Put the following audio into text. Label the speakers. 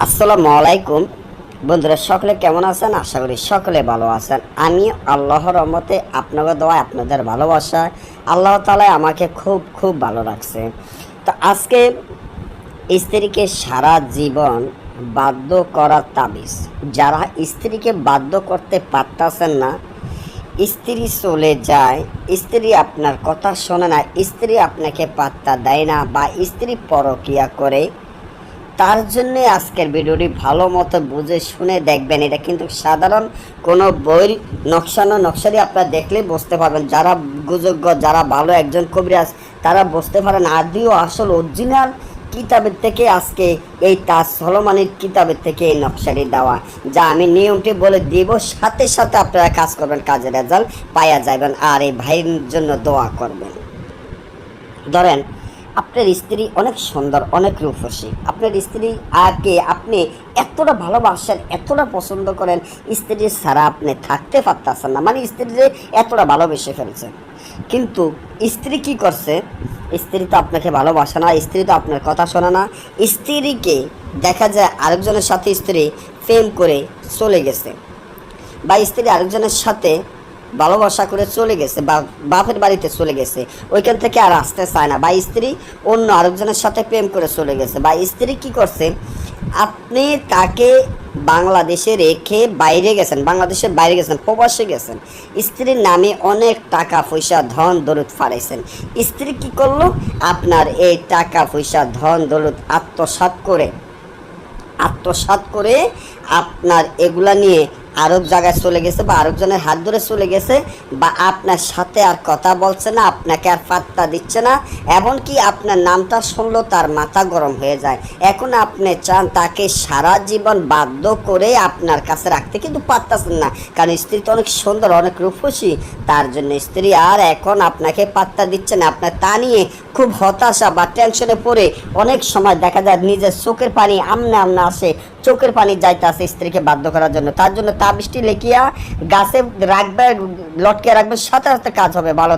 Speaker 1: আসসালামু আলাইকুম বন্ধুরা, সকলে কেমন আছেন? আশা করি সকলে ভালো আছেন। আমি আল্লাহর রহমতে, আপনাদের দোয়ায়, আপনাদের ভালোবাসায় আল্লাহ তাআলা আমাকে খুব খুব ভালো রাখছে। তো আজকে স্ত্রীকে সারা জীবন বাধ্য করার তাবিজ। যারা স্ত্রীকে বাধ্য করতে পারতেছেন না, স্ত্রী চলে যায়, স্ত্রী আপনার কথা শোনে না, স্ত্রী আপনাকে পাত্তা দেয় না, বা স্ত্রী পরকীয়া করে, তার জন্য আজকের ভিডিওটি ভালো মতো বুঝে শুনে দেখবেন। এটা কিন্তু সাধারণ কোনো বইয়ের নকশারি আপনারা দেখলেই বুঝতে পারবেন। যারা যোগ্য, যারা ভালো একজন কবিরাজ, তারা বুঝতে পারেন আদিও আসল অরিজিনাল কিতাবের থেকে আজকে এই তাজ সলোমানের কিতাবের থেকে এই নকশাটি দেওয়া, যা আমি নিয়মটি বলে দিব, সাথে সাথে আপনারা কাজ করবেন, কাজের রেজাল্ট পাওয়া যাবেন। আর এই ভাইয়ের জন্য দোয়া করবেন। ধরেন আপনার স্ত্রী অনেক সুন্দর, অনেক রূপসী। আপনার স্ত্রী আগে আপনি এতটা ভালোবাসেন, এতটা পছন্দ করেন, স্ত্রী ছাড়া আপনি থাকতে পারতেছেন না, মানে স্ত্রীকে এতটা ভালোবেসে ফেলছেন। কিন্তু স্ত্রী কি করছে? স্ত্রী তো আপনাকে ভালোবাসে না, স্ত্রী তো আপনার কথা শোনে না। স্ত্রীকে দেখা যায় আরেকজনের সাথে স্ত্রী প্রেম করে চলে গেছে, বা স্ত্রী আরেকজনের সাথে ভালোবাসা করে চলে গেছে, বা বাপের বাড়িতে চলে গেছে, ওইখান থেকে আর আসতে চায় না, বা স্ত্রী অন্য আরেকজনের সাথে প্রেম করে চলে গেছে, বা স্ত্রী কি করছে, আপনি তাকে বাংলাদেশে রেখে বাইরে গেছেন, বাংলাদেশের বাইরে গেছেন, প্রবাসে গেছেন, স্ত্রীর নামে অনেক টাকা পয়সা ধন দৌলত ফারাইছেন। স্ত্রী কি করলো? আপনার এই টাকা পয়সা ধন দৌলত আত্মসাৎ করে আপনার এগুলা নিয়ে আরেক জায়গায় চলে গেছে, বা আরেকজনের হাত ধরে চলে গেছে, বা আপনার সাথে আর কথা বলছে না, আপনাকে আর পাত্তা দিচ্ছে না। এমনকি আপনার নামটা শুনলেও তার মাথা গরম হয়ে যায়। এখন আপনি চান তাকে সারা জীবন বাধ্য করে আপনার কাছে রাখতে, কিন্তু পারতেছেন না, কারণ স্ত্রী তো অনেক সুন্দর, অনেক রূপসী। তার জন্য স্ত্রী আর এখন আপনাকে পাত্তা দিচ্ছে না। আপনার তা নিয়ে খুব হতাশা বা টেনশনে পড়ে অনেক সময় দেখা যায় নিজের চোখের পানি আমনে আসে, চোখের পানি যাইতে আসে স্ত্রীকে বাধ্য করার জন্য। তার জন্য তাবিজটি লেখিয়া গাছে রাখবে, লটকে রাখবে, সাথে সাথে কাজ হবে। ভালো।